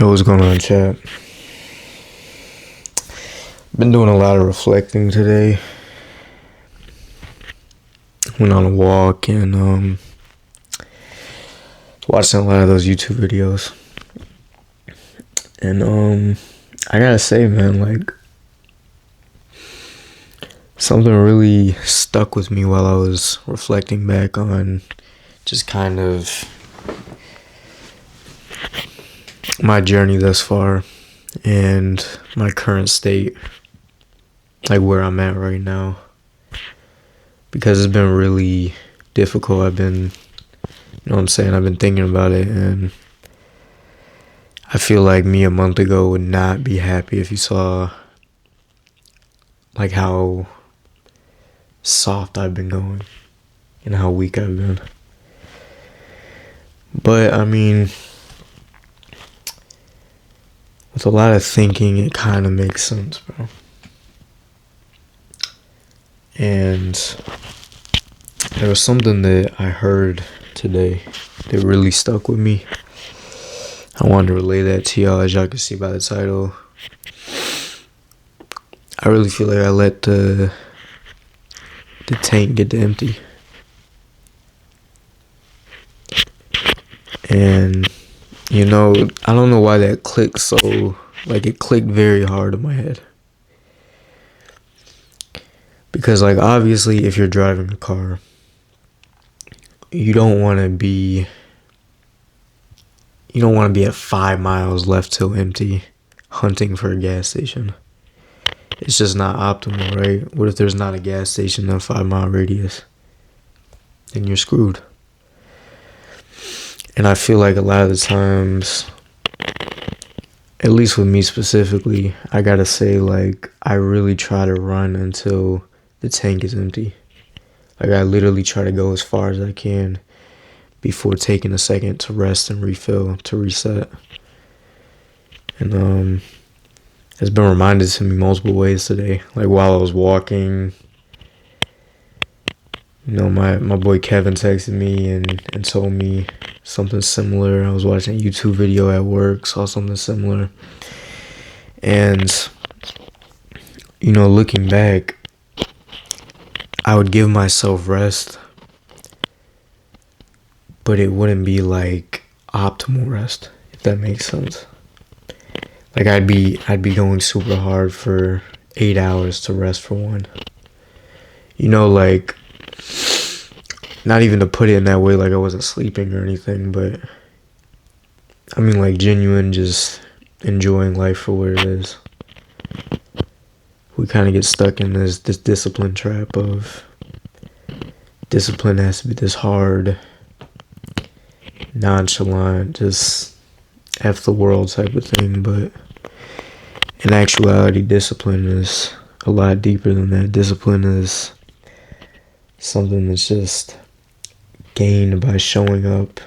Yo, what's going on, chat? Been doing a lot of reflecting today. Went on a walk and watching a lot of those YouTube videos. And I gotta say, man, like, something really stuck with me while I was reflecting back on just kind of my journey thus far and my current state, like where I'm at right now, because it's been really difficult. I've been thinking about it, and I feel like me a month ago would not be happy if you saw like how soft I've been going and how weak I've been. But I mean, with a lot of thinking, it kind of makes sense, bro. And there was something that I heard today that really stuck with me. I wanted to relay that to y'all. As y'all can see by the title, I really feel like I let the tank get empty. And you know, I don't know why that clicked so, like, it clicked very hard in my head. Because, like, obviously, if you're driving a car, you don't want to be at 5 miles left till empty hunting for a gas station. It's just not optimal, right? What if there's not a gas station in a 5-mile radius? Then you're screwed. And I feel like a lot of the times, at least with me specifically, I gotta say, like, I really try to run until the tank is empty. Like, I literally try to go as far as I can before taking a second to rest and refill, to reset. And it's been reminded to me multiple ways today. Like, while I was walking, you know, my boy Kevin texted me and told me something similar. I was watching a YouTube video at work, saw something similar. And, you know, looking back, I would give myself rest, but it wouldn't be like optimal rest, if that makes sense. Like, I'd be going super hard for 8 hours to rest for one. You know, like, not even to put it in that way, like I wasn't sleeping or anything, but I mean, like, genuine, just enjoying life for what it is. We kind of get stuck in this discipline trap of discipline has to be this hard, nonchalant, just F the world type of thing. But in actuality, discipline is a lot deeper than that. Discipline is something that's just gained by showing up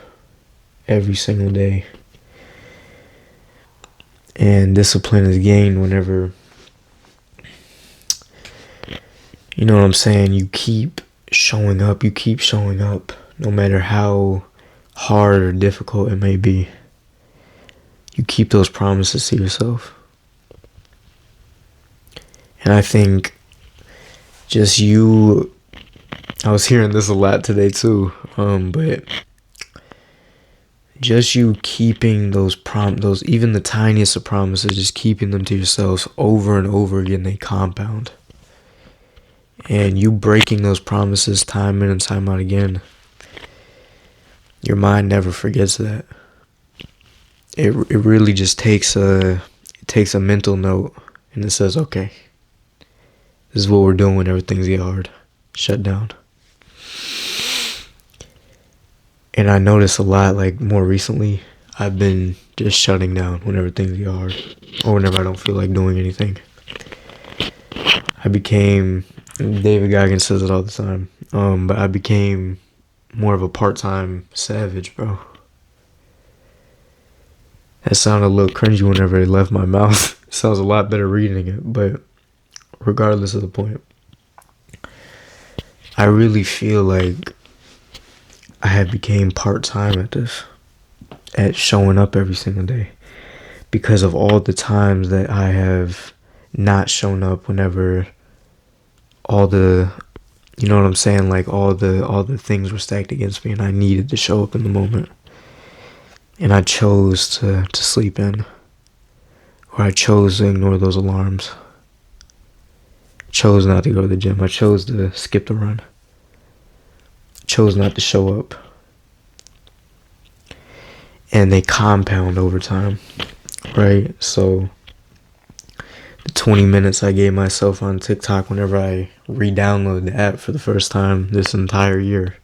every single day. And discipline is gained whenever, you know what I'm saying, you keep showing up, no matter how hard or difficult it may be. You keep those promises to yourself. And I think just I was hearing this a lot today too, but just you keeping those even the tiniest of promises, just keeping them to yourselves over and over again, they compound. And you breaking those promises time in and time out again, your mind never forgets that. It really just takes a mental note, and it says, okay, this is what we're doing when everything's get hard. Shut down. And I notice a lot, like, more recently, I've been just shutting down whenever things get hard, or whenever I don't feel like doing anything. David Goggins says it all the time, but I became more of a part-time savage, bro. That sounded a little cringy whenever it left my mouth. It sounds a lot better reading it, but regardless of the point, I really feel like I have became part-time at this, at showing up every single day. because of all the times that I have not shown up whenever all the, you know what I'm saying, like all the things were stacked against me and I needed to show up in the moment. And I chose to sleep in, or I chose to ignore those alarms. Chose not to go to the gym. I chose to skip the run. Chose not to show up. And they compound over time, right? So the 20 minutes I gave myself on TikTok whenever I re-downloaded the app for the first time this entire year,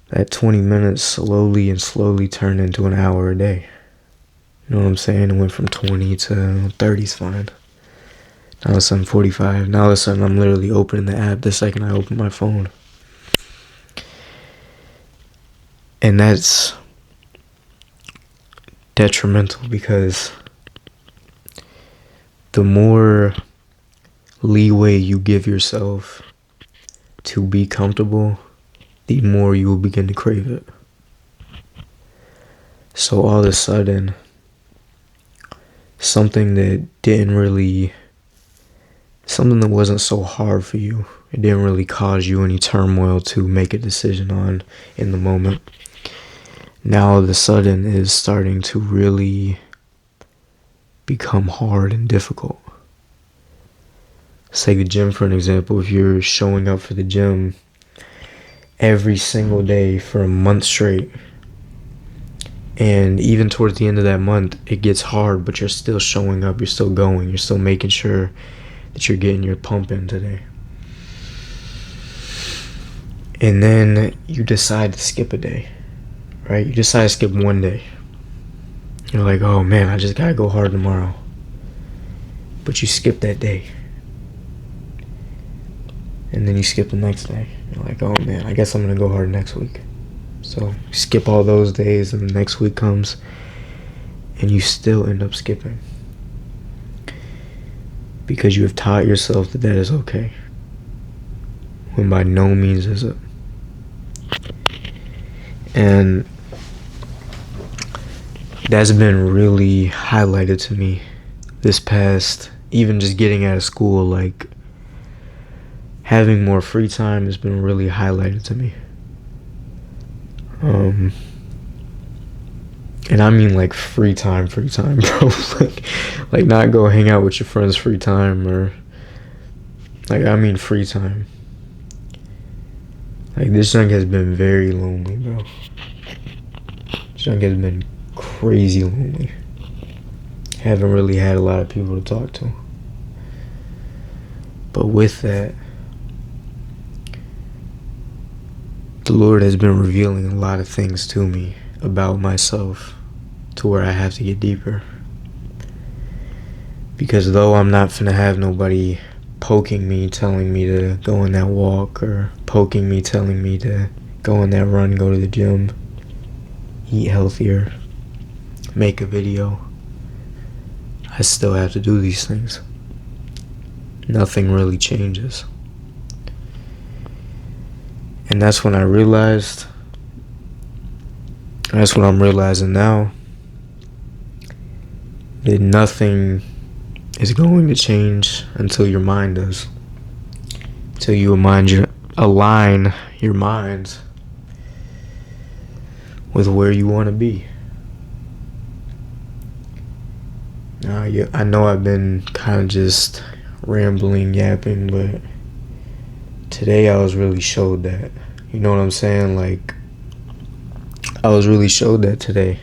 that 20 minutes slowly turned into an hour a day. You know what I'm saying? It went from 20 to 30 is fine. Now all of a sudden 45. Now all of a sudden I'm literally opening the app the second I open my phone. And that's detrimental because the more leeway you give yourself to be comfortable, the more you will begin to crave it. So all of a sudden, something that wasn't so hard for you, it didn't really cause you any turmoil to make a decision on in the moment, now all of a sudden is starting to really become hard and difficult. Let's take the gym for an example. If you're showing up for the gym every single day for a month straight, and even towards the end of that month it gets hard, but you're still showing up, you're still going, you're still making sure that you're getting your pump in today, and then you decide to skip a day, right? You decide to skip one day. You're like, oh man, I just gotta go hard tomorrow. But you skip that day. And then you skip the next day. You're like, oh man, I guess I'm gonna go hard next week. So you skip all those days and the next week comes and you still end up skipping. Because you have taught yourself that that is okay. When by no means is it. And that's been really highlighted to me this past, even just getting out of school, like having more free time has been really highlighted to me. And I mean like free time, bro. like not go hang out with your friends free time, or like I mean free time. Like this junk has been very lonely, bro. This junk has been crazy lonely. Haven't really had a lot of people to talk to. But with that, the Lord has been revealing a lot of things to me about myself, to where I have to get deeper. Because though I'm not finna have nobody poking me, telling me to go on that walk, or poking me, telling me to go on that run, go to the gym, eat healthier, make a video, I still have to do these things. Nothing really changes. And that's when I realized, that's what I'm realizing now, that nothing is going to change until your mind does. Until you align your mind with where you want to be. Now, I know I've been kind of just rambling, yapping, but today I was really showed that. You know what I'm saying? Like, I was really showed that today.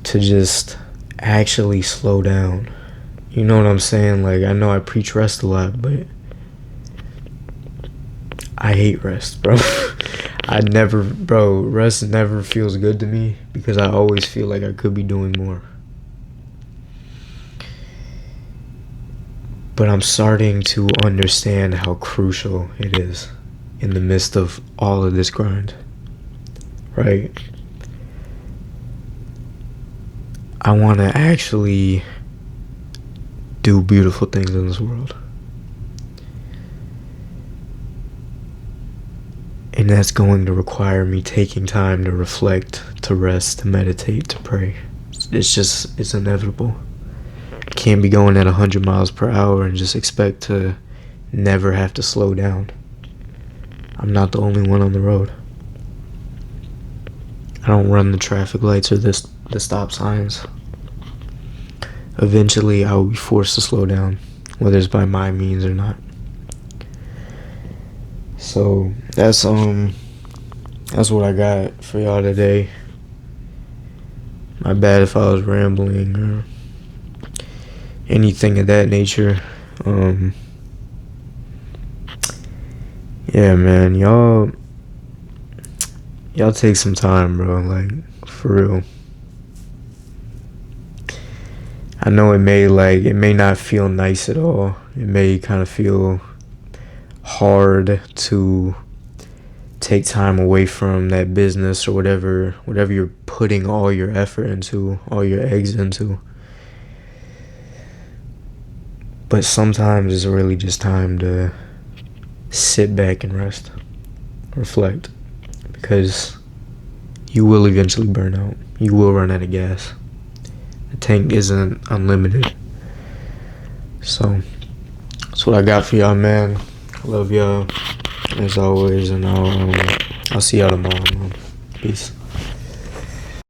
To just actually slow down. You know what I'm saying? Like, I know I preach rest a lot, but I hate rest, bro. Rest never feels good to me because I always feel like I could be doing more. But I'm starting to understand how crucial it is in the midst of all of this grind, right? I want to actually do beautiful things in this world. And that's going to require me taking time to reflect, to rest, to meditate, to pray. It's inevitable. Can't be going at 100 miles per hour and just expect to never have to slow down. I'm not the only one on the road. I don't run the traffic lights or the stop signs. Eventually, I will be forced to slow down, whether it's by my means or not. So that's what I got for y'all today. My bad if I was rambling or anything of that nature. Yeah, man, y'all take some time, bro. Like, for real. I know it may not feel nice at all. It may kind of feel hard to take time away from that business or whatever you're putting all your effort into, all your eggs into. But sometimes it's really just time to sit back and rest, reflect, because you will eventually burn out. You will run out of gas. The tank isn't unlimited. So that's what I got for y'all, man. Love y'all as always, and I'll see y'all tomorrow, man. Peace.